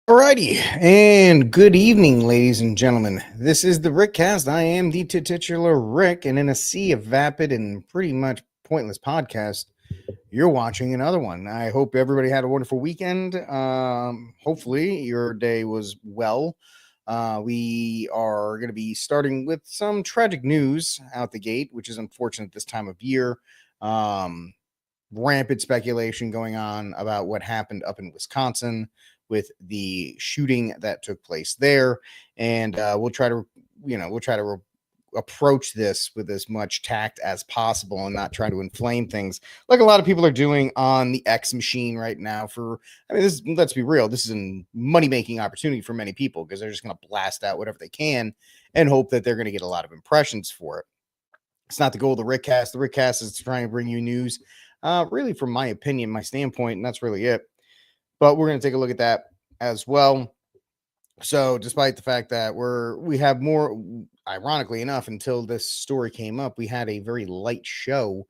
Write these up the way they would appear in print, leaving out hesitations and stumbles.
Alrighty, and good evening, ladies and gentlemen. This is the Rickcast. I am the titular Rick, and in a sea of vapid and pretty much pointless podcast, you're watching another one. I hope everybody had a wonderful weekend. Hopefully, your day was well. We are going to be starting with some tragic news out the gate, which is unfortunate this time of year. Rampant speculation going on about what happened up in Wisconsin with the shooting that took place there, and we'll try to approach this with as much tact as possible and not try to inflame things like a lot of people are doing on the X machine right now. Let's be real, this is a money making opportunity for many people because they're just going to blast out whatever they can and hope that they're going to get a lot of impressions for it. It's not the goal of the Rickcast. The Rickcast is trying to bring you news, really from my opinion, my standpoint, and that's really it. But we're going to take a look at that as well. So despite the fact that we have more, ironically enough, until this story came up, we had a very light show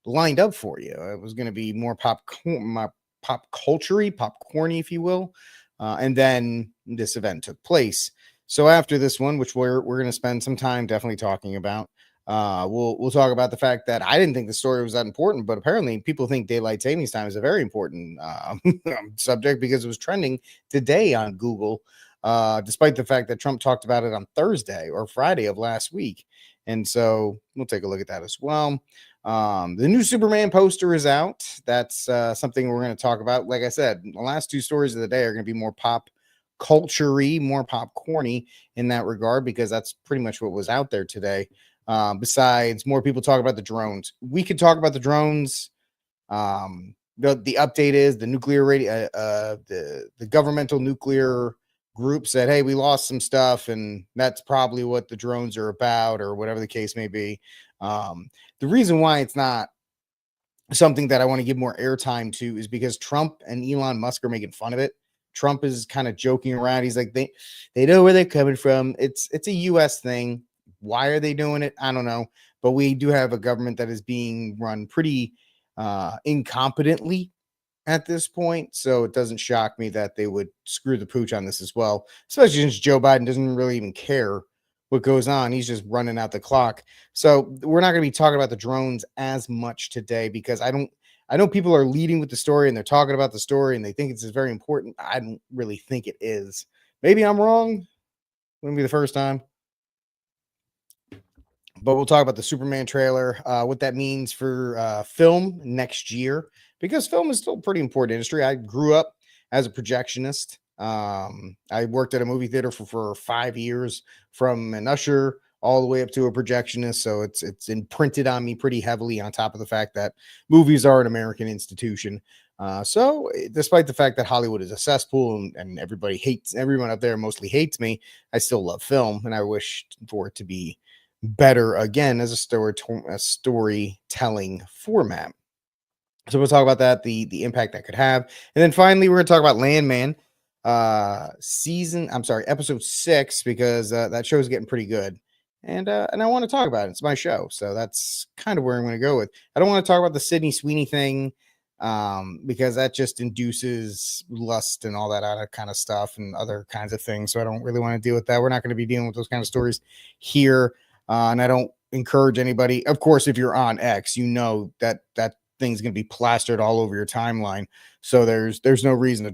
lined up for you. It was going to be more pop culture-y, popcorny, if you will. And then this event took place. So after this one, which we're going to spend some time definitely talking about, we'll talk about the fact that I didn't think the story was that important, but apparently people think daylight savings time is a very important subject because it was trending today on Google, despite the fact that Trump talked about it on Thursday or Friday of last week. And so we'll take a look at that as well. The new Superman poster is out. That's something we're going to talk about. Like I said, the last two stories of the day are going to be more pop culture-y, more popcorny in that regard, because that's pretty much what was out there today. Besides, more people talk about the drones. We could talk about the drones. The update is the nuclear the governmental nuclear group said, hey, we lost some stuff, and that's probably what the drones are about, or whatever the case may be. The reason why it's not something that I want to give more airtime to is because Trump and Elon Musk are making fun of it. Trump is kind of joking around. He's like, they know where they're coming from. It's a US thing. Why are they doing it? I don't know. But we do have a government that is being run pretty incompetently at this point. So it doesn't shock me that they would screw the pooch on this as well, especially since Joe Biden doesn't really even care what goes on. He's just running out the clock. So we're not going to be talking about the drones as much today because I know people are leading with the story and they're talking about the story and they think it's very important. I don't really think it is. Maybe I'm wrong. Wouldn't be the first time. But we'll talk about the Superman trailer, what that means for film next year, because film is still a pretty important industry. I grew up as a projectionist. I worked at a movie theater for 5 years, from an usher all the way up to a projectionist. So it's imprinted on me pretty heavily, on top of the fact that movies are an American institution. So despite the fact that Hollywood is a cesspool and everyone up there mostly hates me, I still love film, and I wish for it to be better again as a storytelling format. So we'll talk about that, the impact that could have. And then finally, we're going to talk about Landman episode 6, because that show is getting pretty good. And I want to talk about it. It's my show. So that's kind of where I'm going to go with. I don't want to talk about the Sydney Sweeney thing, because that just induces lust and all that other kind of stuff and other kinds of things. So I don't really want to deal with that. We're not going to be dealing with those kind of stories here. And I don't encourage anybody. Of course, if you're on X, you know that thing's going to be plastered all over your timeline. So there's no reason to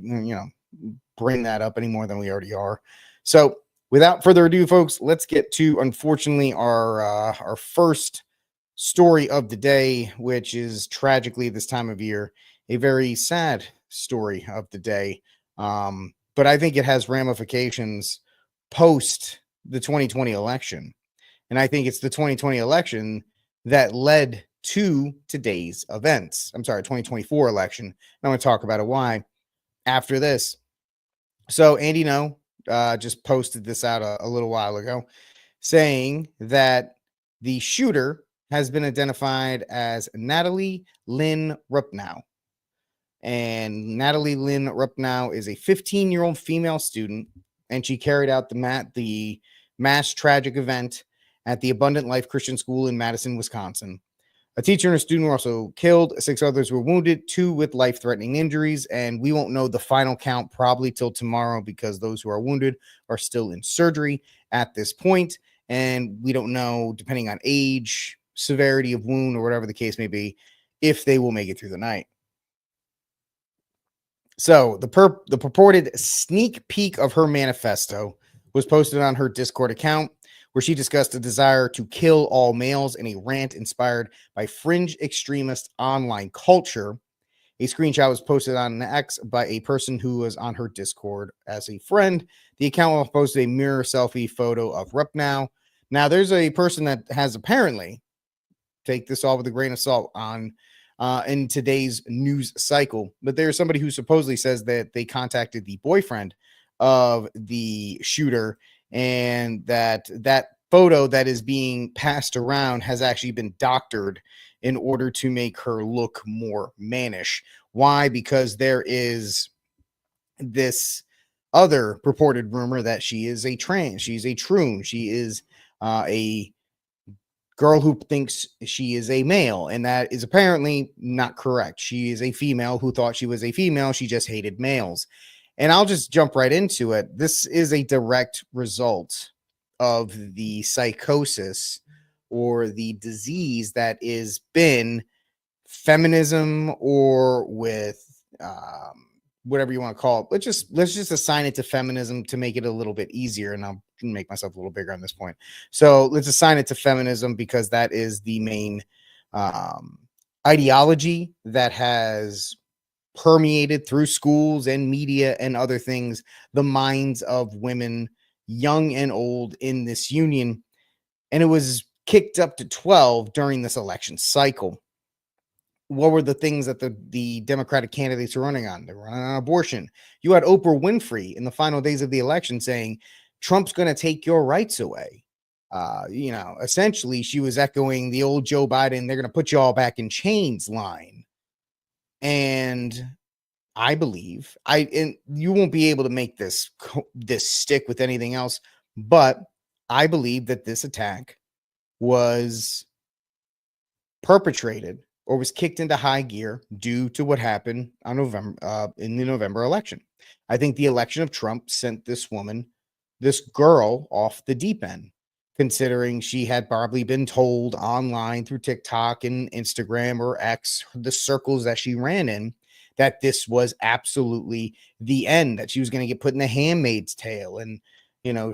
bring that up any more than we already are. So without further ado, folks, let's get to, unfortunately, our first story of the day, which is tragically this time of year a very sad story of the day. But I think it has ramifications post the 2020 election. And I think it's the 2020 election that led to today's events. 2024 election. And I'm going to talk about it why after this. So Andy just posted this out a little while ago, saying that the shooter has been identified as Natalie Lynn Rupnow. And Natalie Lynn Rupnow is a 15-year-old female student, and she carried out the mass tragic event at the Abundant Life Christian School in Madison, Wisconsin. A teacher and a student were also killed. 6 others were wounded, 2 with life-threatening injuries, and we won't know the final count probably till tomorrow because those who are wounded are still in surgery at this point, and we don't know, depending on age, severity of wound, or whatever the case may be, if they will make it through the night. So the purported sneak peek of her manifesto was posted on her Discord account, where she discussed a desire to kill all males in a rant inspired by fringe extremist online culture. A screenshot was posted on X by a person who was on her Discord as a friend. The account posted a mirror selfie photo of Rupnow. Now, there's a person that has apparently, take this all with a grain of salt, on in today's news cycle, but there's somebody who supposedly says that they contacted the boyfriend of the shooter, and that photo that is being passed around has actually been doctored in order to make her look more mannish. Why? Because there is this other purported rumor that she is a trans, she's a troon, she is a girl who thinks she is a male, and that is apparently not correct. She is a female who thought she was a female. She just hated males. And I'll just jump right into it. This is a direct result of the psychosis or the disease that is been feminism, or with whatever you want to call it. Let's just assign it to feminism to make it a little bit easier, and I'll make myself a little bigger on this point. So let's assign it to feminism because that is the main ideology that has permeated through schools and media and other things the minds of women, young and old, in this union. And it was kicked up to 12 during this election cycle. What were the things that the Democratic candidates were running on? They were running on abortion. You had Oprah Winfrey in the final days of the election saying, Trump's going to take your rights away. Essentially, she was echoing the old Joe Biden, they're going to put you all back in chains line. And I believe, and you won't be able to make this stick with anything else, but I believe that this attack was perpetrated or was kicked into high gear due to what happened on in the November election. I think the election of Trump sent this girl, off the deep end, considering she had probably been told online through TikTok and Instagram or X, the circles that she ran in, that this was absolutely the end, that she was going to get put in the handmaid's tale, and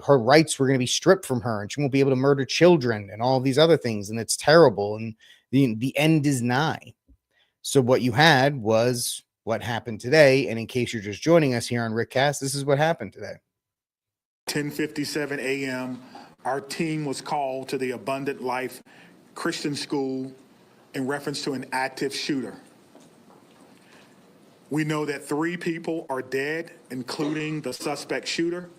her rights were going to be stripped from her, and she won't be able to murder children and all these other things, and it's terrible, and the end is nigh. So what you had was what happened today. And in case you're just joining us here on Rickcast, this is what happened today. 10:57 a.m., our team was called to the Abundant Life Christian School in reference to an active shooter. We know that 3 people are dead, including the suspect shooter.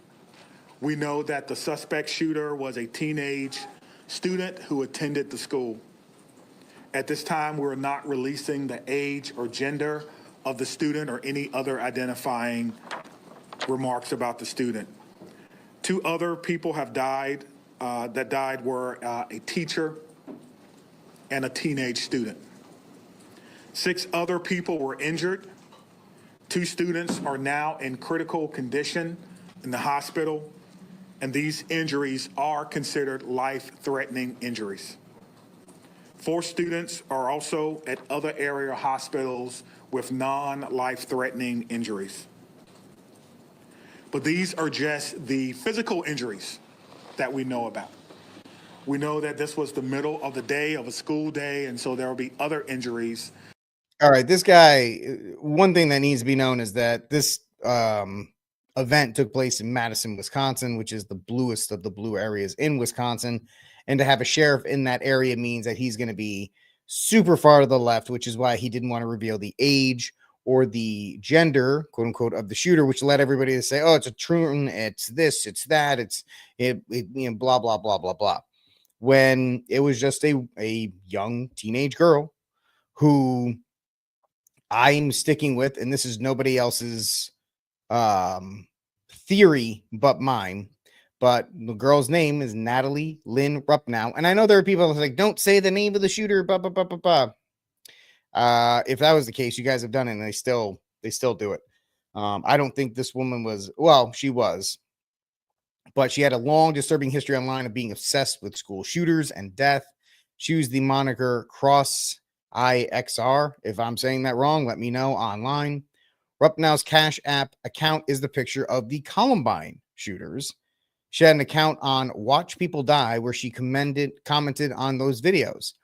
We know that the suspect shooter was a teenage student who attended the school. At this time, we're not releasing the age or gender of the student or any other identifying remarks about the student. 2 other people have died. That died were a teacher and a teenage student. 6 other people were injured. 2 students are now in critical condition in the hospital, and these injuries are considered life-threatening injuries. 4 students are also at other area hospitals with non-life-threatening injuries. But these are just the physical injuries that we know about. We know that this was the middle of the day of a school day, and so there will be other injuries. All right, this guy, one thing that needs to be known is that this event took place in Madison, Wisconsin, which is the bluest of the blue areas in Wisconsin. And to have a sheriff in that area means that he's going to be super far to the left, which is why he didn't want to reveal the age or the gender, quote unquote, of the shooter, which led everybody to say, oh, it's a troon, it's this, it's that, blah, blah, blah, blah, blah. When it was just a young teenage girl who I'm sticking with, and this is nobody else's theory but mine, but the girl's name is Natalie Lynn Rupnow. And I know there are people that are like, don't say the name of the shooter, blah, blah, blah, blah, blah. If that was the case, you guys have done it, and they still do it. I don't think this woman was, well, she was, but she had a long, disturbing history online of being obsessed with school shooters and death. She used the moniker Cross IXR. If I'm saying that wrong, let me know online. Rupnow's Cash App account is the picture of the Columbine shooters. She had an account on Watch People Die where she commented on those videos.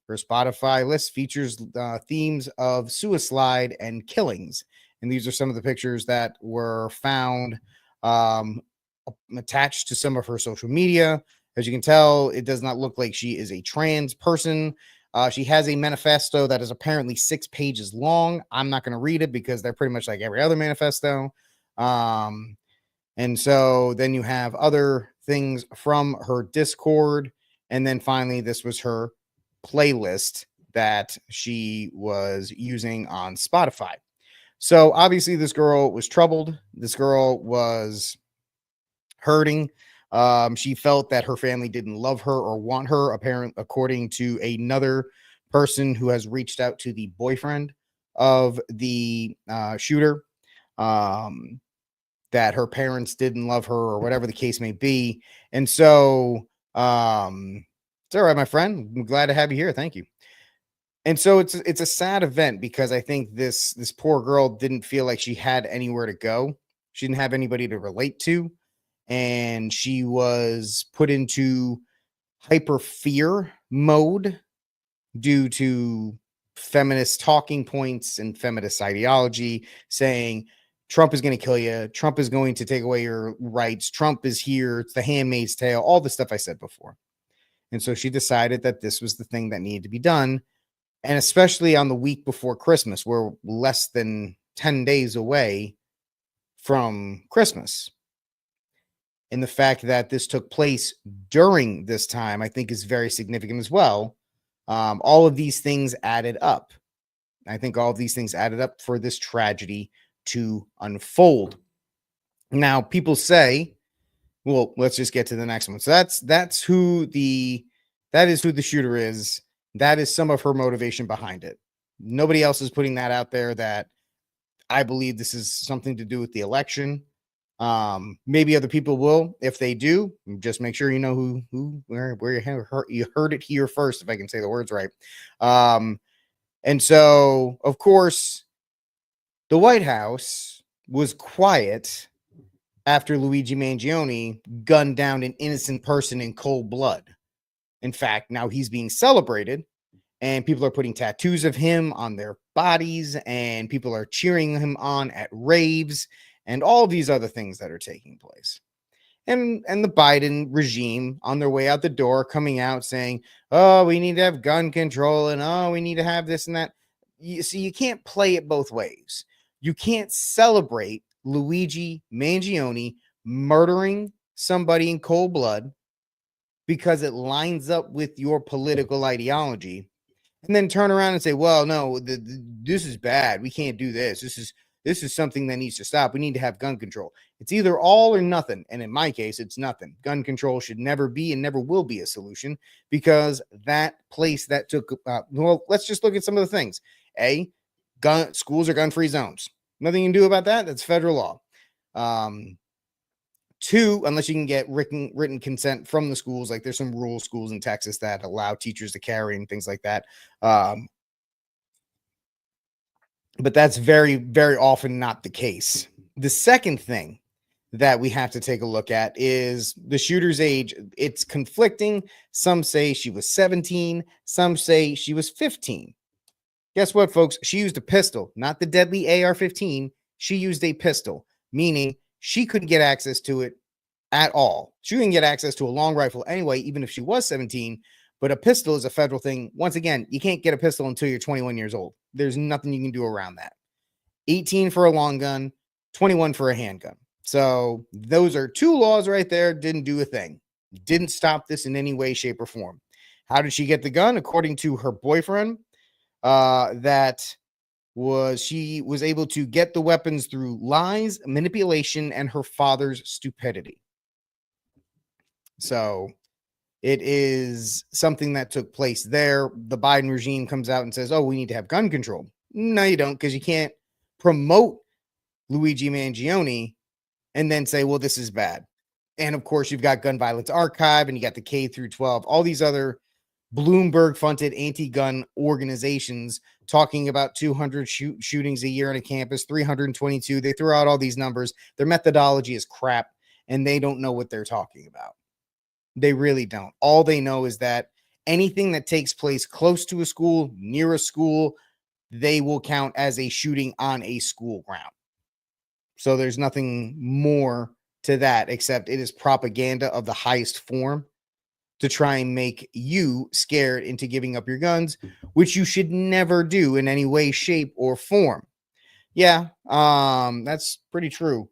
Her Spotify list features themes of suicide and killings. And these are some of the pictures that were found attached to some of her social media. As you can tell, it does not look like she is a trans person. She has a manifesto that is apparently 6 pages long. I'm not going to read it because they're pretty much like every other manifesto. And so then you have other things from her Discord. And then finally, this was her playlist that she was using on Spotify. So obviously this girl was troubled. This girl was hurting. She felt that her family didn't love her or want her, apparently, according to another person who has reached out to the boyfriend of the shooter, that her parents didn't love her or whatever the case may be. And so it's all right, my friend. I'm glad to have you here. Thank you. And so it's a sad event because I think this poor girl didn't feel like she had anywhere to go. She didn't have anybody to relate to. And she was put into hyper fear mode due to feminist talking points and feminist ideology saying Trump is going to kill you. Trump is going to take away your rights. Trump is here. It's the Handmaid's Tale, all the stuff I said before. And so she decided that this was the thing that needed to be done. And especially on the week before Christmas, we're less than 10 days away from Christmas. And the fact that this took place during this time, I think, is very significant as well. All of these things added up. I think all of these things added up for this tragedy to unfold. Now, people say, well, let's just get to the next one. So that is who the shooter is. That is some of her motivation behind it. Nobody else is putting that out there, that I believe this is something to do with the election. Maybe other people will. If they do, just make sure you know where you heard it here first, if I can say the words right. And so, of course, the White House was quiet after Luigi Mangione gunned down an innocent person in cold blood. In fact, now he's being celebrated, and people are putting tattoos of him on their bodies, and people are cheering him on at raves, and all of these other things that are taking place. And the Biden regime on their way out the door coming out saying, oh, we need to have gun control, and oh, we need to have this and that. You see, you can't play it both ways. You can't celebrate Luigi Mangione murdering somebody in cold blood because it lines up with your political ideology, and then turn around and say, well, no, this is bad. We can't do this. This is something that needs to stop. We need to have gun control. It's either all or nothing. And in my case, it's nothing. Gun control should never be and never will be a solution, because that place that took, well, let's just look at some of the things. Schools are gun-free zones. Nothing you can do about that. That's federal law. 2, unless you can get written consent from the schools, like there's some rural schools in Texas that allow teachers to carry and things like that. But that's very, very often not the case. The second thing that we have to take a look at is the shooter's age. It's conflicting. Some say she was 17. Some say she was 15. Guess what, folks? She used a pistol, not the deadly AR-15. She used a pistol, meaning she couldn't get access to it at all. She couldn't get access to a long rifle anyway, even if she was 17. But a pistol is a federal thing. Once again, you can't get a pistol until you're 21 years old. There's nothing you can do around that. 18 for a long gun, 21 for a handgun. So those are 2 laws right there. Didn't do a thing. Didn't stop this in any way, shape, or form. How did she get the gun? According to her boyfriend, she was able to get the weapons through lies, manipulation, and her father's stupidity. So it is something that took place there. The Biden regime comes out and says, oh, we need to have gun control. No, you don't, because you can't promote Luigi Mangione and then say, well, this is bad. And of course, you've got Gun Violence Archive and you got the K through 12, all these other Bloomberg funded anti-gun organizations talking about 200 shootings a year on a campus, 322. They throw out all these numbers. Their methodology is crap and they don't know what they're talking about. They really don't. All they know is that anything that takes place close to a school, near a school, they will count as a shooting on a school ground. So there's nothing more to that except it is propaganda of the highest form to try and make you scared into giving up your guns, which you should never do in any way, shape, or form. Yeah, that's pretty true.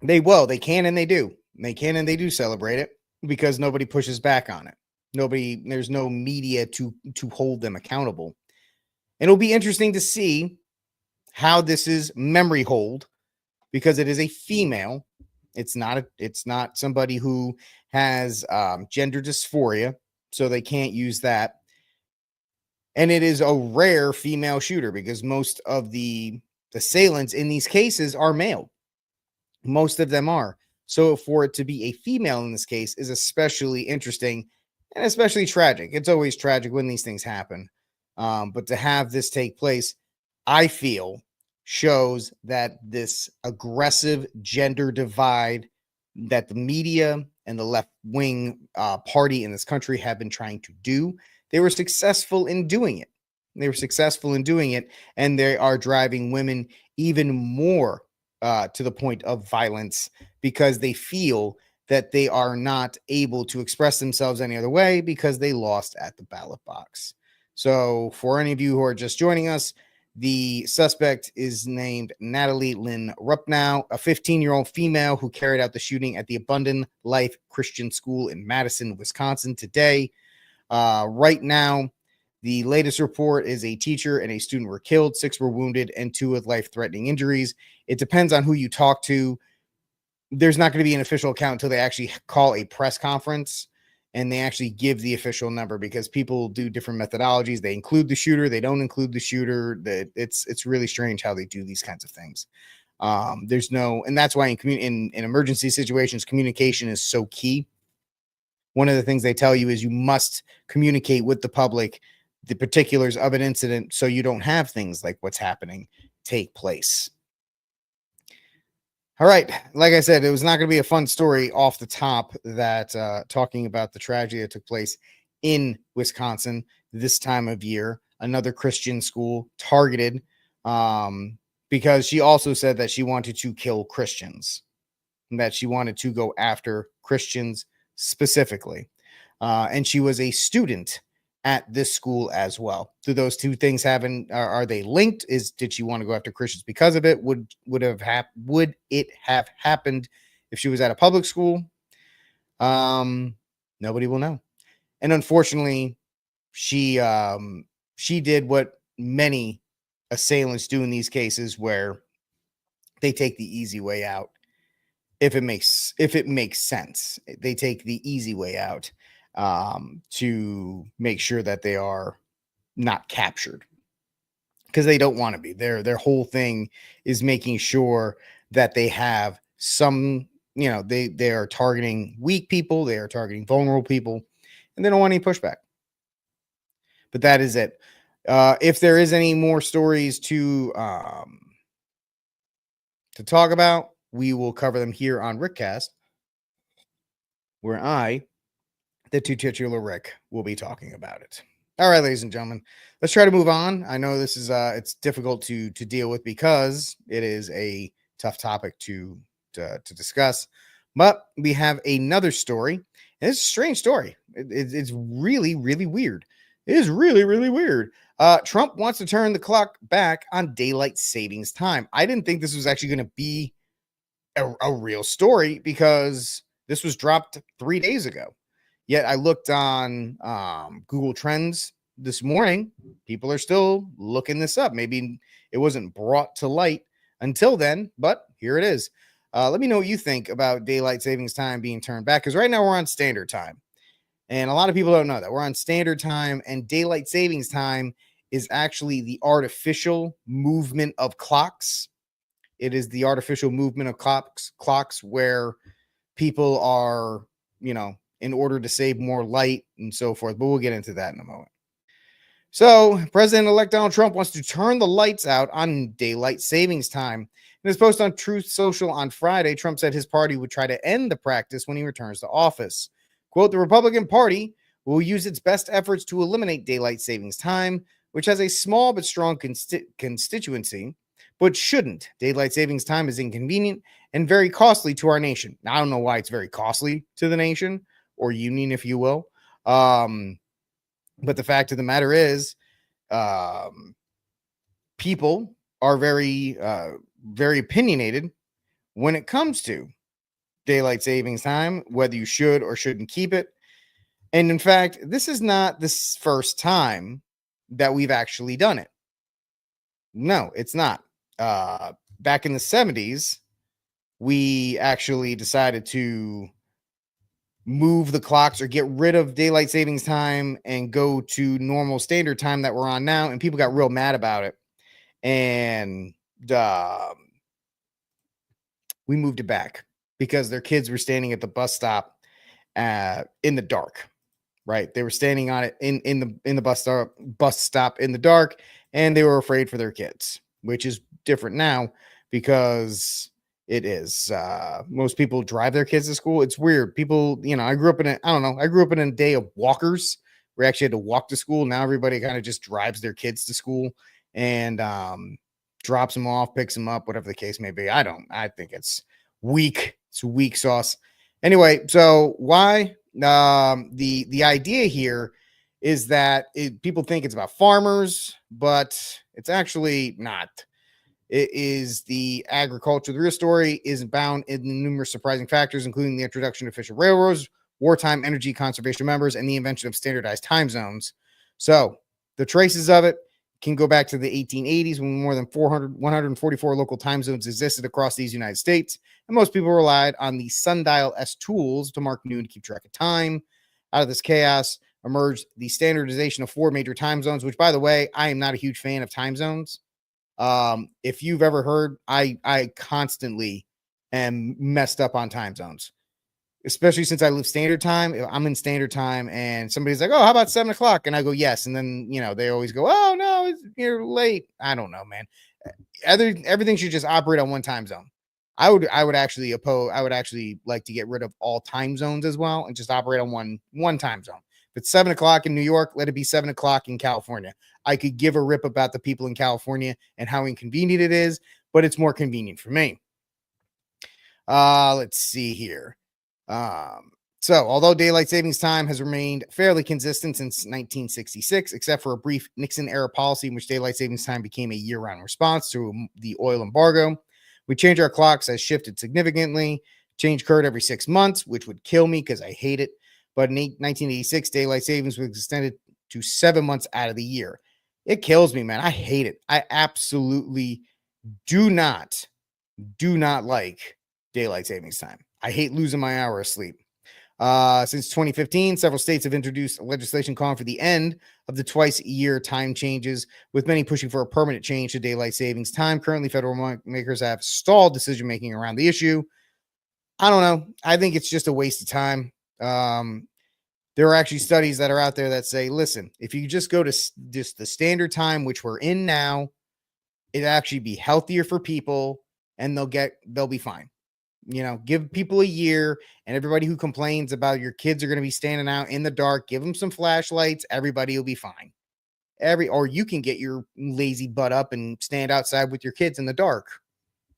They can and they do. They can and they do celebrate it because nobody pushes back on it. There's no media to hold them accountable. And it'll be interesting to see how this is memory hold because it is a female. It's not somebody who has gender dysphoria, so they can't use that. And it is a rare female shooter because most of the assailants in these cases are male. Most of them are. So for it to be a female in this case is especially interesting and especially tragic. It's always tragic when these things happen. But to have this take place, I feel, shows that this aggressive gender divide that the media and the left-wing party in this country have been trying to do, they were successful in doing it. And they are driving women even more to the point of violence because they feel that they are not able to express themselves any other way because they lost at the ballot box. So for any of you who are just joining us, the suspect is named Natalie Lynn Rupnow, a 15-year-old female who carried out the shooting at the Abundant Life Christian School in Madison, Wisconsin today. Right now, the latest report is a teacher and a student were killed, 6 were wounded, and 2 with life-threatening injuries. It depends on who you talk to. There's not going to be an official account until they actually call a press conference and they actually give the official number because people do different methodologies. They include the shooter. They don't include the shooter. It's really strange how they do these kinds of things. And that's why in emergency situations, communication is so key. One of the things they tell you is you must communicate with the public the particulars of an incident so you don't have things like what's happening take place. All right. Like I said, it was not going to be a fun story off the top that talking about the tragedy that took place in Wisconsin this time of year, another Christian school targeted because she also said that she wanted to kill Christians, and that she wanted to go after Christians specifically. And she was a student at this school as well. Do those two things are they linked? Did she want to go after Christians because of it? Would it have happened if she was at a public school? Nobody will know. And unfortunately, she did what many assailants do in these cases where they take the easy way out. If it makes sense, they take the easy way out to make sure that they are not captured because they don't want to be. Their whole thing is making sure that they have some, they are targeting weak people, they are targeting vulnerable people, and they don't want any pushback. But that is it. If there is any more stories to talk about, we will cover them here on Rickcast, where the two titular Rick, will be talking about it. All right, ladies and gentlemen, let's try to move on. I know this is it's difficult to deal with because it is a tough topic to discuss, but we have another story, and it's a strange story. It's really, really weird. It is really, really weird. Trump wants to turn the clock back on daylight savings time. I didn't think this was actually going to be a real story because this was dropped 3 days ago. Yet I looked on Google Trends this morning. People are still looking this up. Maybe it wasn't brought to light until then, but here it is. Let me know what you think about daylight savings time being turned back, because right now we're on standard time. And a lot of people don't know that we're on standard time, and daylight savings time is actually the artificial movement of clocks. It is the artificial movement of clocks where people are, in order to save more light and so forth. But we'll get into that in a moment. So, President-elect Donald Trump wants to turn the lights out on daylight savings time. In his post on Truth Social on Friday, Trump said his party would try to end the practice when he returns to office. Quote, the Republican Party will use its best efforts to eliminate daylight savings time, which has a small but strong constituency, but shouldn't. Daylight savings time is inconvenient and very costly to our nation. Now, I don't know why it's very costly to the nation or union, if you will. But the fact of the matter is, people are very, very opinionated when it comes to daylight savings time, whether you should or shouldn't keep it. And in fact, this is not the first time that we've actually done it. No, it's not. Back in the 70s, we actually decided to move the clocks or get rid of daylight savings time and go to normal standard time that we're on now. And people got real mad about it. And we moved it back because their kids were standing at the bus stop in the dark, right? They were standing on it in the bus stop in the dark, and they were afraid for their kids, which is different now because it is. Most people drive their kids to school. It's weird. People, I grew up in a day of walkers. We actually had to walk to school. Now everybody kind of just drives their kids to school and drops them off, picks them up, whatever the case may be. I think it's weak. It's weak sauce. Anyway, so why? The idea here is that people think it's about farmers, but it's actually not. It is the agriculture. The real story is bound in numerous surprising factors, including the introduction of official railroads, wartime energy conservation members, and the invention of standardized time zones. So the traces of it can go back to the 1880s when more than 144 local time zones existed across these United States. And most people relied on the sundial-S tools to mark noon to keep track of time. Out of this chaos emerged the standardization of 4 major time zones, which, by the way, I am not a huge fan of time zones. If you've ever heard, I constantly am messed up on time zones, especially since I live standard time. I'm in standard time and somebody's like, oh, how about 7:00? And I go, yes. And then, they always go, oh no, you're late. I don't know, man. Everything should just operate on one time zone. I would actually like to get rid of all time zones as well and just operate on one time zone. If it's 7:00 in New York, let it be 7:00 in California. I could give a rip about the people in California and how inconvenient it is, but it's more convenient for me. Let's see here. So although daylight savings time has remained fairly consistent since 1966, except for a brief Nixon era policy in which daylight savings time became a year-round response to the oil embargo, we change our clocks has shifted significantly. Change occurred every 6 months, which would kill me because I hate it. But in 1986, daylight savings was extended to 7 months out of the year. It kills me, man. I hate it. I absolutely do not like daylight savings time. I hate losing my hour of sleep. Since 2015, several states have introduced legislation calling for the end of the twice-a-year time changes, with many pushing for a permanent change to daylight savings time. Currently, federal makers have stalled decision-making around the issue. I don't know. I think it's just a waste of time. There are actually studies that are out there that say, listen, if you just go to just the standard time, which we're in now, it'd actually be healthier for people and they'll be fine. Give people a year, and everybody who complains about your kids are going to be standing out in the dark, give them some flashlights. Everybody will be fine. Or you can get your lazy butt up and stand outside with your kids in the dark.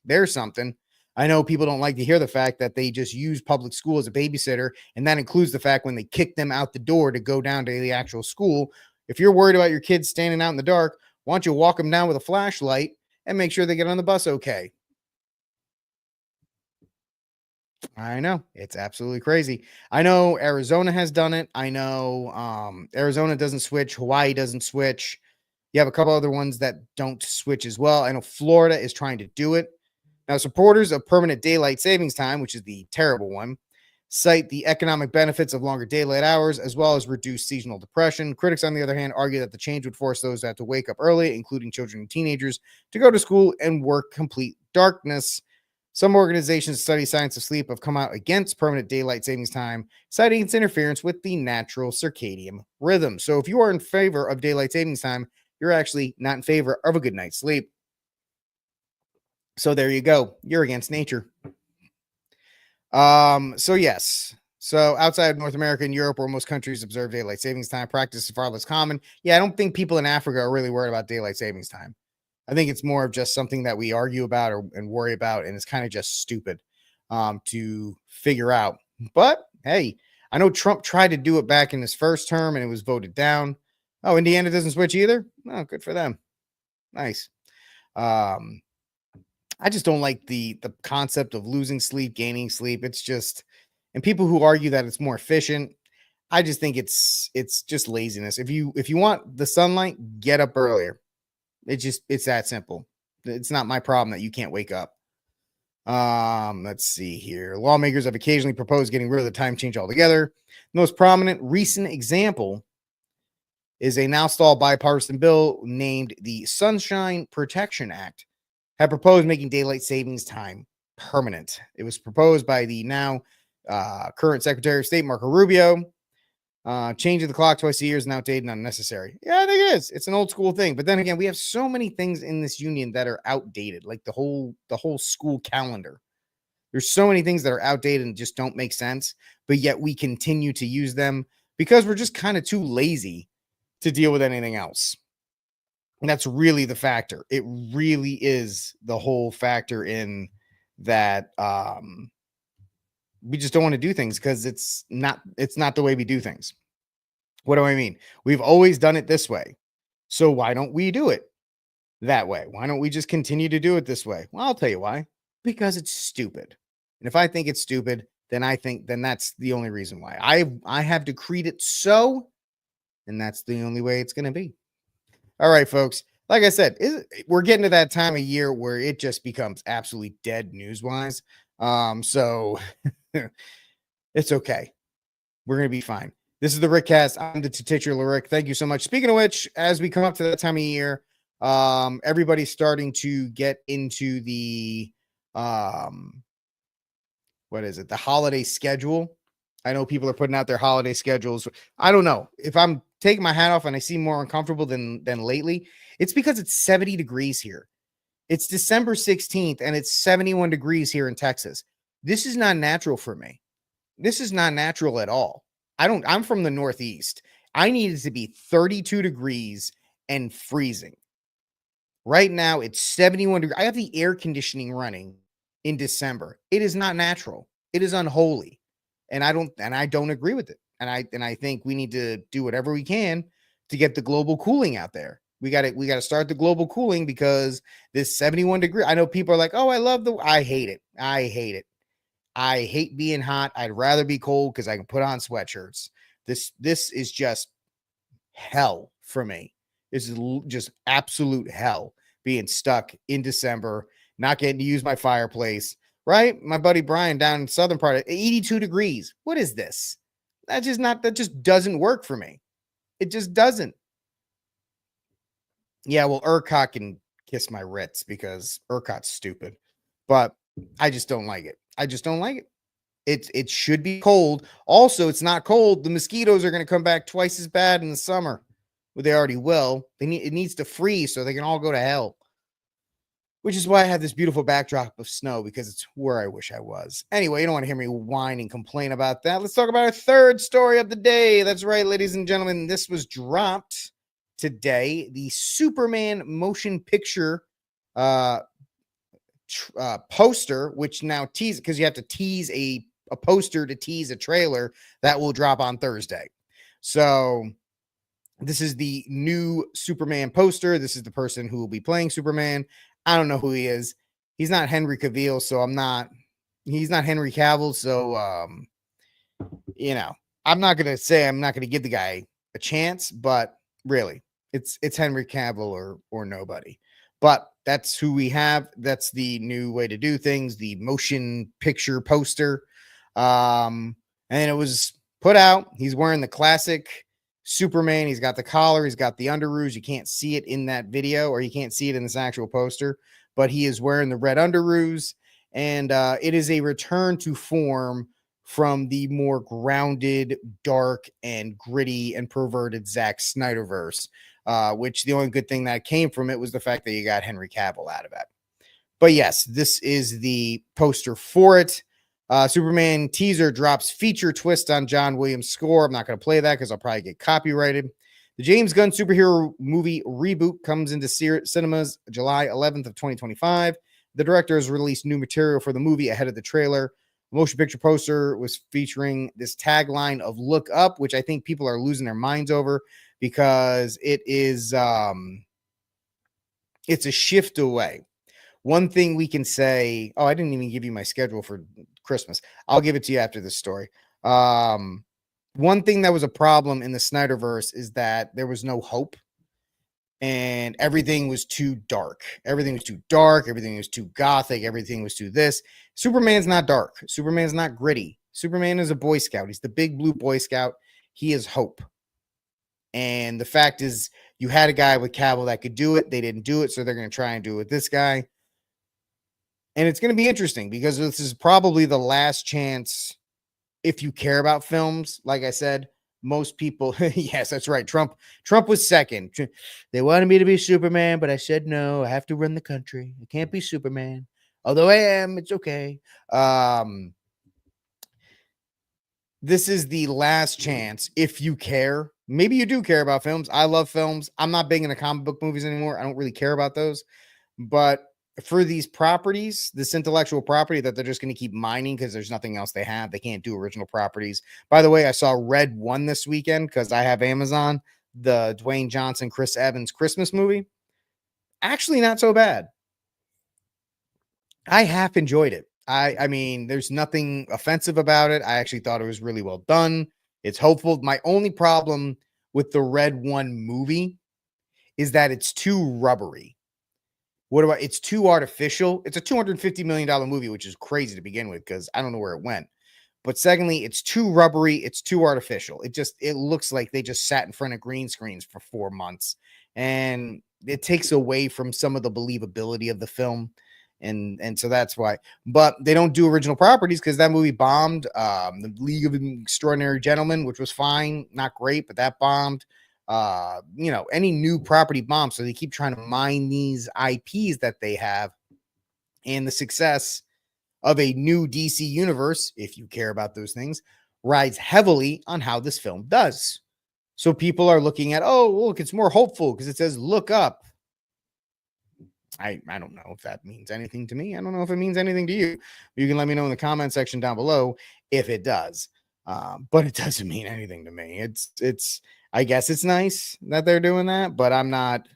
There's something. I know people don't like to hear the fact that they just use public school as a babysitter, and that includes the fact when they kick them out the door to go down to the actual school. If you're worried about your kids standing out in the dark, why don't you walk them down with a flashlight and make sure they get on the bus okay? I know. It's absolutely crazy. I know Arizona has done it. I know Arizona doesn't switch. Hawaii doesn't switch. You have a couple other ones that don't switch as well. I know Florida is trying to do it. Now, supporters of permanent daylight savings time, which is the terrible one, cite the economic benefits of longer daylight hours as well as reduced seasonal depression. Critics, on the other hand, argue that the change would force those that have to wake up early, including children and teenagers, to go to school and work complete darkness. Some organizations that study science of sleep have come out against permanent daylight savings time, citing its interference with the natural circadian rhythm. So if you are in favor of daylight savings time, you're actually not in favor of a good night's sleep. So there you go. You're against nature. So yes. So outside of North America and Europe, where most countries observe daylight savings time, practice is far less common. Yeah, I don't think people in Africa are really worried about daylight savings time. I think it's more of just something that we argue about and worry about, and it's kind of just stupid to figure out. But hey, I know Trump tried to do it back in his first term, and it was voted down. Oh, Indiana doesn't switch either? Oh, good for them. Nice. I just don't like the concept of losing sleep, gaining sleep. It's just, and people who argue that it's more efficient, I just think it's just laziness. If you want the sunlight, get up earlier. It's that simple. It's not my problem that you can't wake up. Let's see here. Lawmakers have occasionally proposed getting rid of the time change altogether. The most prominent recent example is a now stalled bipartisan bill named the Sunshine Protection Act, had proposed making daylight savings time permanent. It was proposed by the now current Secretary of State, Marco Rubio. Changing the clock twice a year is an outdated and unnecessary. Yeah, I think it is. It's an old school thing. But then again, we have so many things in this union that are outdated, like the whole school calendar. There's so many things that are outdated and just don't make sense, but yet we continue to use them because we're just kind of too lazy to deal with anything else. And that's really the factor. It really is the whole factor in that we just don't want to do things because it's not the way we do things. What do I mean? We've always done it this way. So why don't we do it that way? Why don't we just continue to do it this way? Well, I'll tell you why. Because it's stupid. And if I think it's stupid, then that's the only reason why. I have decreed it so, and that's the only way it's going to be. All right, folks. Like I said, we're getting to that time of year where it just becomes absolutely dead news-wise. So it's okay. We're going to be fine. This is the Rickcast. I'm the titular Rick. Thank you so much. Speaking of which, as we come up to that time of year, everybody's starting to get into the what is it? The holiday schedule. I know people are putting out their holiday schedules. I don't know if I'm taking my hat off and I seem more uncomfortable than lately. It's because it's 70 degrees here. It's December 16th and it's 71 degrees here in Texas. This is not natural for me. This is not natural at all. I'm from the Northeast. I need it to be 32 degrees and freezing. Right now it's 71 degrees. I have the air conditioning running in December. It is not natural. It is unholy. And I don't agree with it. And I think we need to do whatever we can to get the global cooling out there. We got to start the global cooling because this 71 degree. I know people are like, "Oh, I hate it. I hate it. I hate being hot. I'd rather be cold because I can put on sweatshirts." This is just hell for me. This is just absolute hell being stuck in December, not getting to use my fireplace. Right? My buddy Brian down in southern part, 82 degrees. What is this? That just doesn't work for me. It just doesn't. Yeah, well, ERCOT can kiss my Ritz because ERCOT's stupid. But I just don't like it. I just don't like it. It should be cold. Also, it's not cold. The mosquitoes are going to come back twice as bad in the summer. Well, they already will. It needs to freeze so they can all go to hell. Which is why I have this beautiful backdrop of snow because it's where I wish I was. Anyway, you don't want to hear me whine and complain about that. Let's talk about our third story of the day. That's right, ladies and gentlemen. This was dropped today. The Superman motion picture poster, which now tease because you have to tease a poster to tease a trailer that will drop on Thursday. So this is the new Superman poster. This is the person who will be playing Superman. I don't know who he is. He's not Henry Cavill, so he's not Henry Cavill. So, I'm not going to give the guy a chance, but really it's Henry Cavill or nobody. But that's who we have. That's the new way to do things, the motion picture poster. And it was put out. He's wearing the classic Superman. He's got the collar, he's got the underoos. You can't see it in that video, or you can't see it in this actual poster, but he is wearing the red underoos. And it is a return to form from the more grounded, dark, and gritty and perverted Zack Snyderverse, which the only good thing that came from it was the fact that you got Henry Cavill out of it. But yes, this is the poster for it. Superman teaser drops feature twist on John Williams' score. I'm not going to play that because I'll probably get copyrighted. The James Gunn superhero movie reboot comes into cinemas July 11th of 2025. The director has released new material for the movie ahead of the trailer. The motion picture poster was featuring this tagline of "Look Up," which I think people are losing their minds over because it is it's a shift away. One thing we can say, I didn't even give you my schedule for Christmas. I'll give it to you after this story. One thing that was a problem in the Snyderverse is that there was no hope and everything was too dark. Everything was too dark. Everything was too gothic. Everything was too this. Superman's not dark. Superman's not gritty. Superman is a Boy Scout. He's the big blue Boy Scout. He is hope. And the fact is, you had a guy with Cavill that could do it. They didn't do it, so they're going to try and do it with this guy. And it's going to be interesting because this is probably the last chance if you care about films. Like I said, most people, yes, that's right. Trump was second. They wanted me to be Superman, but I said no. I have to run the country. I can't be Superman. Although I am, it's okay. This is the last chance if you care. Maybe you do care about films. I love films. I'm not big into comic book movies anymore. I don't really care about those. But for these properties, this intellectual property that they're just going to keep mining because there's nothing else they have. They can't do original properties. By the way, I saw Red 1 this weekend because I have Amazon, the Dwayne Johnson, Chris Evans Christmas movie. Actually, not so bad. I half enjoyed it. I mean, there's nothing offensive about it. I actually thought it was really well done. It's hopeful. My only problem with the Red 1 movie is that it's too rubbery. It's too artificial. It's a $250 million movie, which is crazy to begin with because I don't know where it went. But secondly, it's too rubbery. It's too artificial. It looks like they just sat in front of green screens for 4 months. And it takes away from some of the believability of the film. And so that's why. But they don't do original properties because that movie bombed. The League of Extraordinary Gentlemen, which was fine. Not great, but that bombed. Any new property bombs. So they keep trying to mine these IPs that they have. And the success of a new DC universe, if you care about those things, rides heavily on how this film does. So people are looking at, look, it's more hopeful because it says look up. I don't know if that means anything to me. I don't know if it means anything to you. You can let me know in the comment section down below if it does. But it doesn't mean anything to me. It's I guess it's nice that they're doing that, but I'm not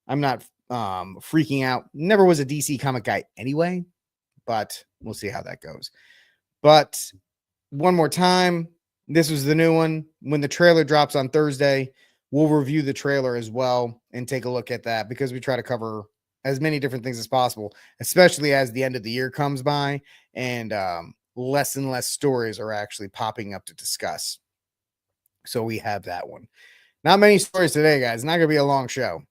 freaking out. Never was a DC comic guy anyway, but we'll see how that goes. But one more time, this was the new one. When the trailer drops on Thursday, we'll review the trailer as well and take a look at that because we try to cover as many different things as possible, especially as the end of the year comes by and less and less stories are actually popping up to discuss. So we have that one. Not many stories today, guys. Not going to be a long show.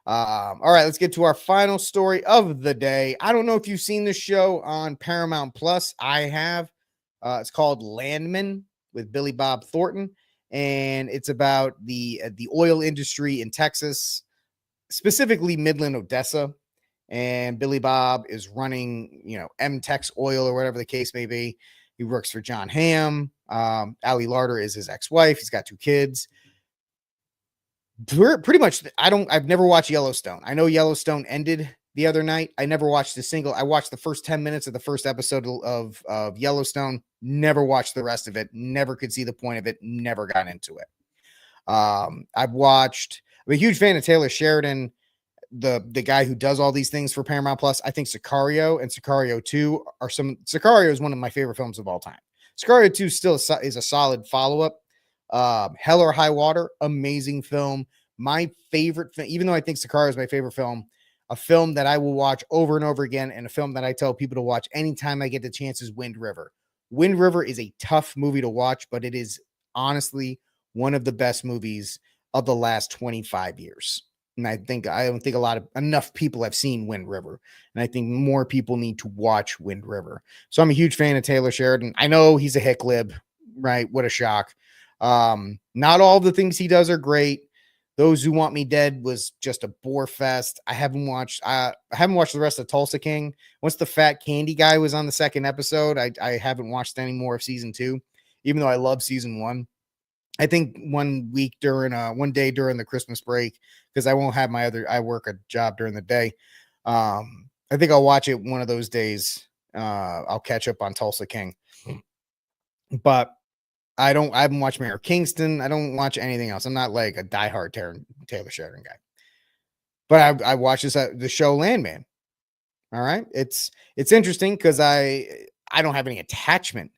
All right, let's get to our final story of the day. I don't know if you've seen this show on Paramount Plus. I have. It's called Landman with Billy Bob Thornton, and it's about the oil industry in Texas, specifically Midland, Odessa. And Billy Bob is running, M-Tex Oil or whatever the case may be. He works for John Hamm. Ali Larter is his ex-wife. He's got 2 kids. Pretty much, I've never watched Yellowstone. I know Yellowstone ended the other night. I never watched I watched the first 10 minutes of the first episode of Yellowstone. Never watched the rest of it. Never could see the point of it. Never got into it. I'm a huge fan of Taylor Sheridan, the guy who does all these things for Paramount Plus. I think Sicario and Sicario 2 Sicario is one of my favorite films of all time. Sicario 2 still is a solid follow-up. Hell or High Water, amazing film. My favorite, even though I think Sicario is my favorite film, a film that I will watch over and over again, and a film that I tell people to watch anytime I get the chance is Wind River. Wind River is a tough movie to watch, but it is honestly one of the best movies of the last 25 years. And I don't think enough people have seen Wind River. And I think more people need to watch Wind River. So I'm a huge fan of Taylor Sheridan. I know he's a hick lib, right? What a shock. Not all the things he does are great. Those Who Want Me Dead was just a bore fest. I haven't watched the rest of Tulsa King. Once the fat candy guy was on the second episode, I haven't watched any more of season 2, even though I love season 1. I think one day during the Christmas break, because I won't have I work a job during the day. I think I'll watch it one of those days. I'll catch up on Tulsa King, but I haven't watched Mayor Kingston. I don't watch anything else. I'm not like a diehard Taylor Sheridan guy, but I watched the show Landman. All right. It's interesting because I don't have any attachment.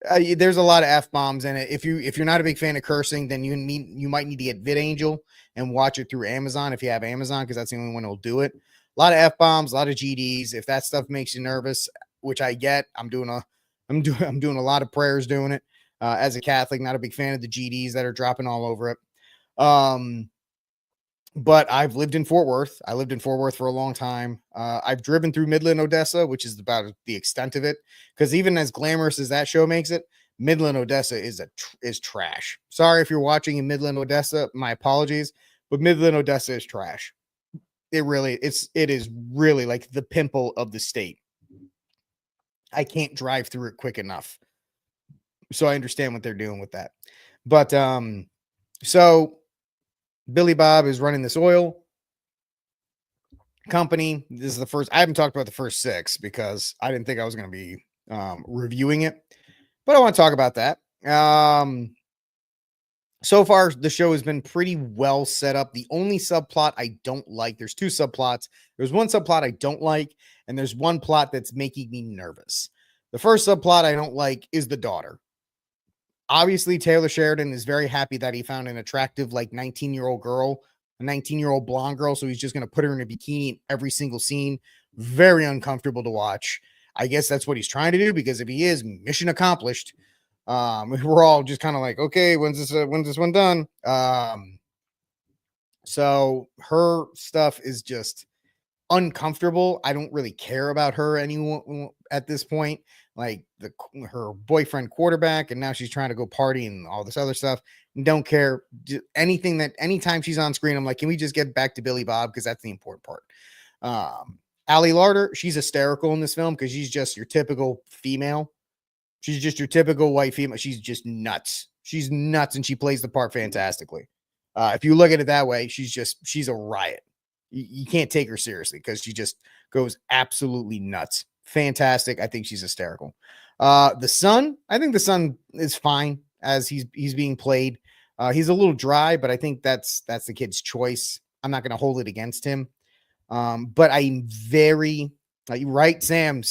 There's a lot of F-bombs in it. If you're not a big fan of cursing, then you might need to get VidAngel and watch it through Amazon if you have Amazon, because that's the only one that'll do it. A lot of F-bombs, a lot of GDs. If that stuff makes you nervous, which I get, I'm doing a lot of prayers doing it. As a Catholic, not a big fan of the GDs that are dropping all over it. But I've lived in Fort Worth. I lived in Fort Worth for a long time. I've driven through Midland, Odessa, which is about the extent of it. Because even as glamorous as that show makes it, Midland, Odessa is trash. Sorry if you're watching in Midland, Odessa. My apologies, but Midland, Odessa is trash. It is really like the pimple of the state. I can't drive through it quick enough. So I understand what they're doing with that. But so Billy Bob is running this oil company. This is the first. I haven't talked about the first 6 because I didn't think I was going to be reviewing it, but I want to talk about that. So far, the show has been pretty well set up. The only subplot I don't like, there's 2 subplots. There's one subplot I don't like, and there's one plot that's making me nervous. The first subplot I don't like is the daughter. Obviously, Taylor Sheridan is very happy that he found an attractive, like 19-year-old girl, a 19-year-old blonde girl. So he's just going to put her in a bikini in every single scene. Very uncomfortable to watch. I guess that's what he's trying to do, because if he is, mission accomplished. We're all just kind of like, okay, when's this one done? So her stuff is just uncomfortable. I don't really care about her anyone at this point. Like her boyfriend quarterback, and now she's trying to go party and all this other stuff. Don't care. Anytime she's on screen, I'm like, can we just get back to Billy Bob? Because that's the important part. Allie Larder, she's hysterical in this film because she's just your typical female. She's just your typical white female. She's just nuts. She's nuts, and she plays the part fantastically. If you look at it that way, she's a riot. You can't take her seriously because she just goes absolutely nuts. Fantastic. I think she's hysterical. The son, I think the son is fine as he's being played. He's a little dry, but I think that's the kid's choice. I'm not going to hold it against him. But I'm very right, Sam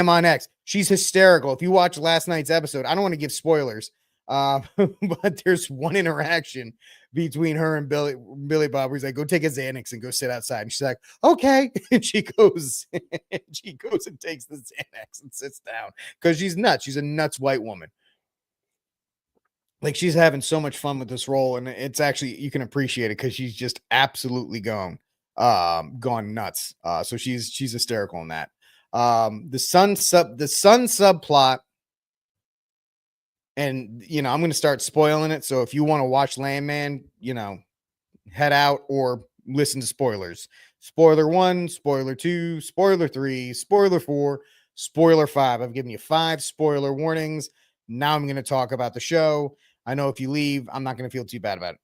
on X. She's hysterical. If you watch last night's episode, I don't want to give spoilers. But there's one interaction between her and Billy Bob where he's like, go take a Xanax and go sit outside. And she's like, okay. And she goes and takes the Xanax and sits down because she's nuts. She's a nuts white woman. Like, she's having so much fun with this role, and it's actually, you can appreciate it because she's just absolutely gone nuts. So she's hysterical in that. The son subplot. And, I'm going to start spoiling it. So if you want to watch Landman, head out or listen to spoilers. Spoiler 1, spoiler 2, spoiler 3, spoiler 4, spoiler 5. I've given you 5 spoiler warnings. Now I'm going to talk about the show. I know if you leave, I'm not going to feel too bad about it.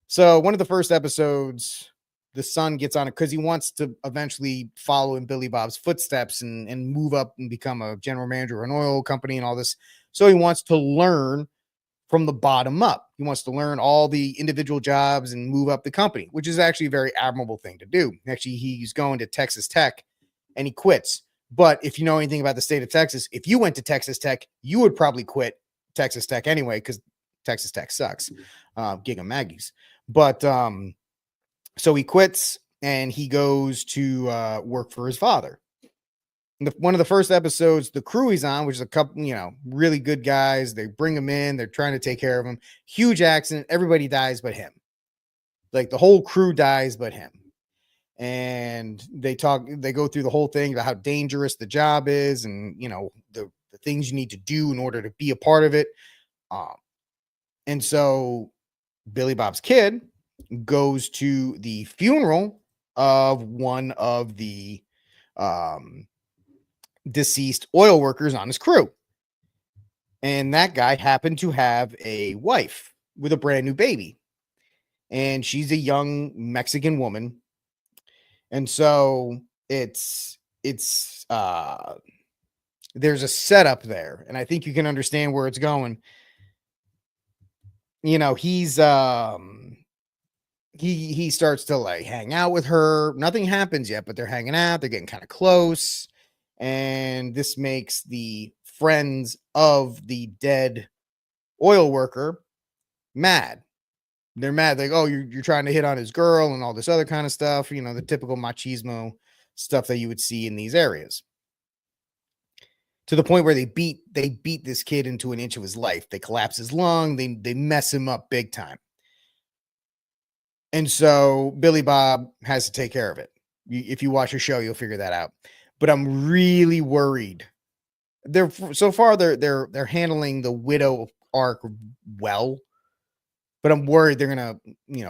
So one of the first episodes, the son gets on it because he wants to eventually follow in Billy Bob's footsteps and move up and become a general manager of an oil company and all this. So he wants to learn from the bottom up. He wants to learn all the individual jobs and move up the company, which is actually a very admirable thing to do. Actually, he's going to Texas Tech and he quits. But if you know anything about the state of Texas, if you went to Texas Tech, you would probably quit Texas Tech anyway, because Texas Tech sucks. Gig 'em Maggies. But so he quits and he goes to work for his father. One of the first episodes, the crew he's on, which is a couple, really good guys, they bring him in, they're trying to take care of him. Huge accident, everybody dies but him. Like the whole crew dies but him. And they go through the whole thing about how dangerous the job is, and the things you need to do in order to be a part of it. And so Billy Bob's kid goes to the funeral of one of the deceased oil workers on his crew. And that guy happened to have a wife with a brand new baby. And she's a young Mexican woman. And so there's a setup there, and I think you can understand where it's going. He starts to like hang out with her. Nothing happens yet, but they're hanging out, they're getting kind of close. And this makes the friends of the dead oil worker mad. They're mad. Like, oh, you're trying to hit on his girl and all this other kind of stuff. The typical machismo stuff that you would see in these areas. To the point where they beat this kid into an inch of his life. They collapse his lung. They mess him up big time. And so Billy Bob has to take care of it. If you watch the show, you'll figure that out. But I'm really worried. So far they're handling the widow arc well. But I'm worried they're gonna,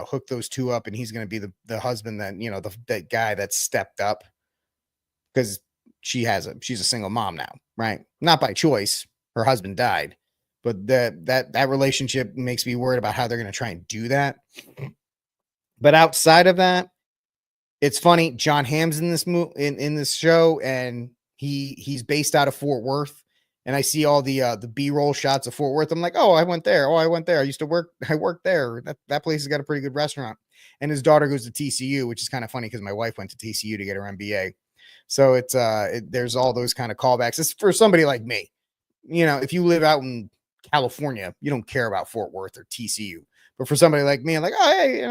hook those two up, and he's gonna be the husband that, that guy that stepped up, because she's a single mom now, right? Not by choice. Her husband died, but that relationship makes me worried about how they're gonna try and do that. But outside of that, it's funny. John Hamm's in this in this show, and he's based out of Fort Worth. And I see all the B-roll shots of Fort Worth. I'm like, oh, I went there. Oh, I went there. I worked there. That place has got a pretty good restaurant. And his daughter goes to TCU, which is kind of funny because my wife went to TCU to get her MBA. So it's there's all those kind of callbacks. It's for somebody like me. If you live out in California, you don't care about Fort Worth or TCU. But for somebody like me, I'm like, oh, hey,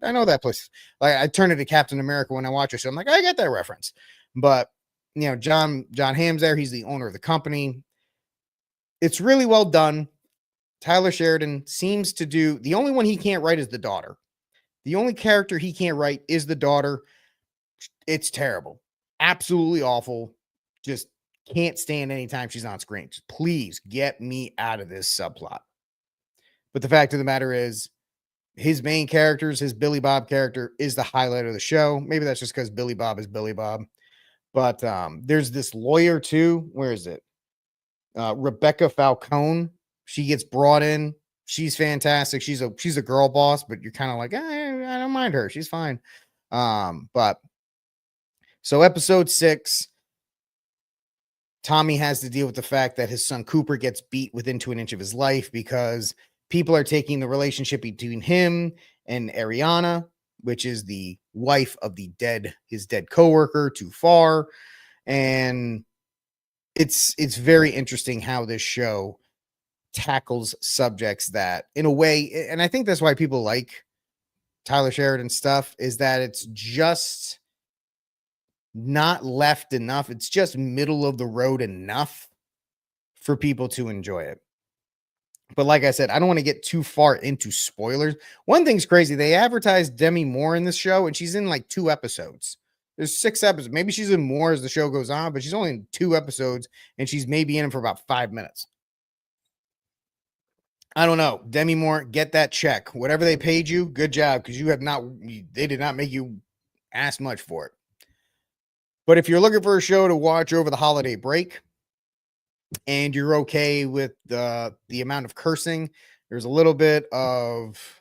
I know that place. Like I turn into Captain America when I watch a show. I'm like, I get that reference. But John Hamm's there. He's the owner of the company. It's really well done. Tyler Sheridan seems to do, the only one he can't write is the daughter. The only character he can't write is the daughter. It's terrible. Absolutely awful. Just can't stand anytime she's on screen. Just please get me out of this subplot. But the fact of the matter is, his main characters, his Billy Bob character is the highlight of the show. Maybe that's just because Billy Bob is Billy Bob. But there's this lawyer too. Where is it? Rebecca Falcone. She gets brought in. She's fantastic. She's a girl boss, but you're kind of like, I don't mind her. She's fine. But so episode 6, Tommy has to deal with the fact that his son Cooper gets beat within 2 inches of his life because people are taking the relationship between him and Ariana, which is the wife of his dead coworker, too far. And it's very interesting how this show tackles subjects that, in a way, and I think that's why people like Tyler Sheridan stuff, is that it's just not left enough. It's just middle of the road enough for people to enjoy it. But like I said, I don't want to get too far into spoilers. One thing's crazy. They advertised Demi Moore in this show, and she's in like 2 episodes. There's 6 episodes. Maybe she's in more as the show goes on, but she's only in 2 episodes, and she's maybe in them for about 5 minutes. I don't know. Demi Moore, get that check. Whatever they paid you, good job, because they did not make you ask much for it. But if you're looking for a show to watch over the holiday break, and you're okay with the amount of cursing, there's a little bit of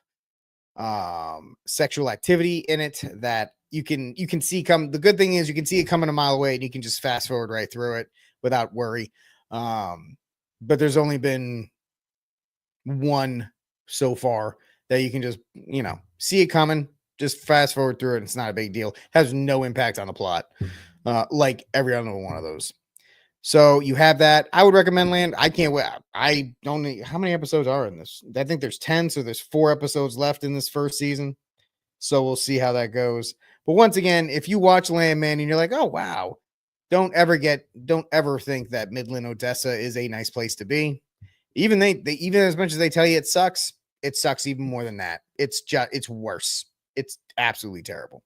sexual activity in it that you can see come. The good thing is you can see it coming a mile away, and you can just fast forward right through it without worry. But there's only been one so far that you can just see it coming, just fast forward through it. It's not a big deal. It has no impact on the plot, like every other one of those. So you have that. I would recommend Land. I can't wait. I don't know how many episodes are in this. I think there's 10, so there's 4 episodes left in this first season. So we'll see how that goes. But once again, if you watch Landman and you're like, oh wow, don't ever think that Midland, Odessa is a nice place to be. Even they even as much as they tell you it sucks even more than that. It's worse. It's absolutely terrible.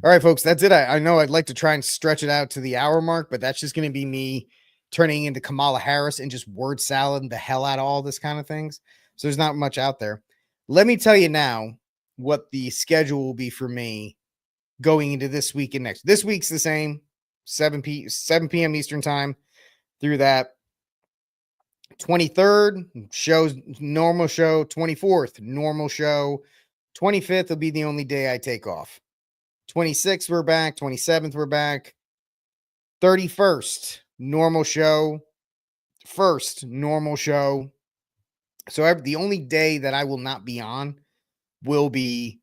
All right, folks, that's it. I know I'd like to try and stretch it out to the hour mark, but that's just going to be me turning into Kamala Harris and just word salad the hell out of all this kind of things. So there's not much out there. Let me tell you now what the schedule will be for me going into this week and next. This week's the same, 7 p.m. Eastern time through that. 23rd, shows normal show. 24th, normal show. 25th will be the only day I take off. 26th, we're back. 27th, we're back. 31st, normal show. 1st, normal show. So the only day that I will not be on will be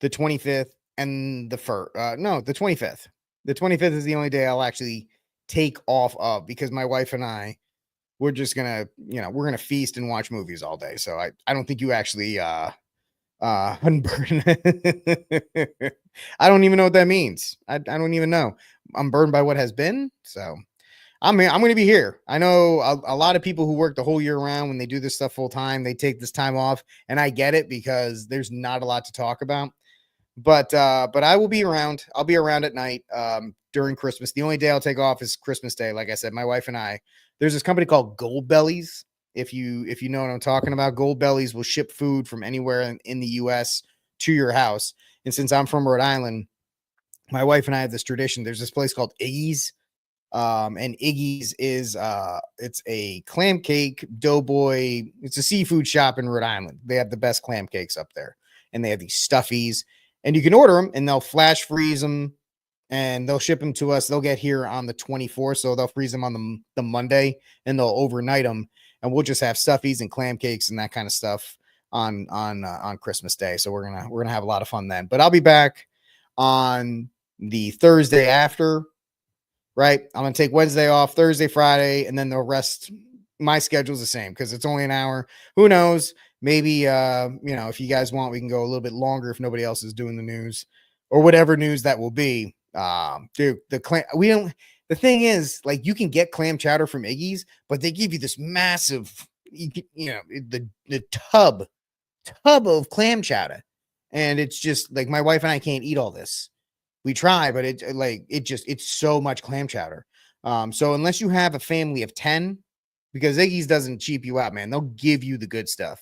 the 25th and the 25th. The 25th is the only day I'll actually take off of, because my wife and I, we're just gonna, we're gonna feast and watch movies all day. So I don't think you actually unburden. I don't even know what that means. I don't even know. I'm burned by what has been. So I'm going to be here. I know a lot of people who work the whole year round, when they do this stuff full time, they take this time off, and I get it because there's not a lot to talk about. But I will be around. I'll be around at night during Christmas. The only day I'll take off is Christmas Day. Like I said, my wife and I, there's this company called Gold Bellies. If you know what I'm talking about, Gold Bellies will ship food from anywhere in the U.S. to your house. And since I'm from Rhode Island, my wife and I have this tradition. There's this place called Iggy's. And Iggy's is it's a clam cake doughboy. It's a seafood shop in Rhode Island. They have the best clam cakes up there, and they have these stuffies, and you can order them, and they'll flash freeze them, and they'll ship them to us. They'll get here on the 24th, so they'll freeze them on the Monday, and they'll overnight them, and we'll just have stuffies and clam cakes and that kind of stuff on Christmas Day. So we're gonna have a lot of fun then. But I'll be back on the Thursday after. Right. I'm going to take Wednesday off, Thursday, Friday, and then the rest. My schedule's the same because it's only an hour. Who knows? Maybe, if you guys want, we can go a little bit longer if nobody else is doing the news or whatever news that will be. Dude, the thing is, like, you can get clam chowder from Iggy's, but they give you this massive, the tub of clam chowder. And it's just like, my wife and I can't eat all this. We try, but it's so much clam chowder. So unless you have a family of 10, because Iggy's doesn't cheap you out, man, they'll give you the good stuff.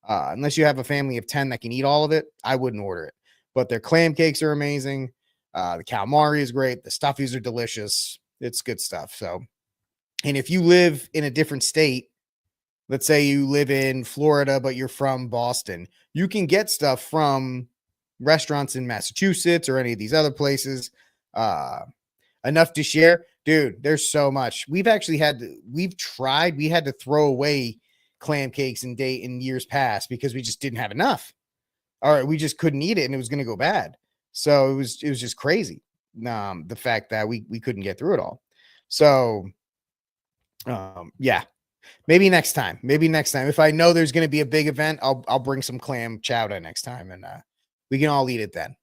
Unless you have a family of 10 that can eat all of it, I wouldn't order it. But their clam cakes are amazing. The calamari is great. The stuffies are delicious. It's good stuff. So, and if you live in a different state, let's say you live in Florida, but you're from Boston, you can get stuff from restaurants in Massachusetts or any of these other places. Enough to share, dude. There's so much. We had to throw away clam cakes in years past because we just didn't have enough. All right, we just couldn't eat it, and it was going to go bad. So it was just crazy. The fact that we couldn't get through it all. So yeah, maybe next time. If I know there's going to be a big event, I'll bring some clam chowder next time, and we can all eat it then.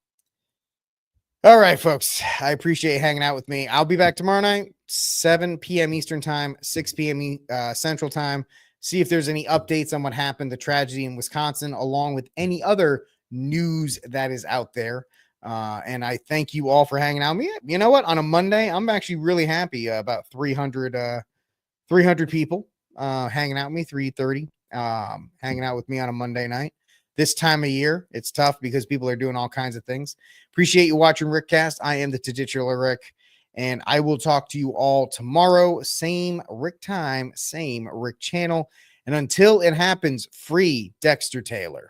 All right, folks. I appreciate you hanging out with me. I'll be back tomorrow night, 7 p.m. Eastern time, 6 p.m. Central time. See if there's any updates on what happened, the tragedy in Wisconsin, along with any other news that is out there. And I thank you all for hanging out with me. You know what? On a Monday, I'm actually really happy about 300 people hanging out with me, 330 hanging out with me on a Monday night. This time of year, it's tough because people are doing all kinds of things. Appreciate you watching Rickcast. I am the titular Rick, and I will talk to you all tomorrow. Same Rick time, same Rick channel. And until it happens, free Dexter Taylor.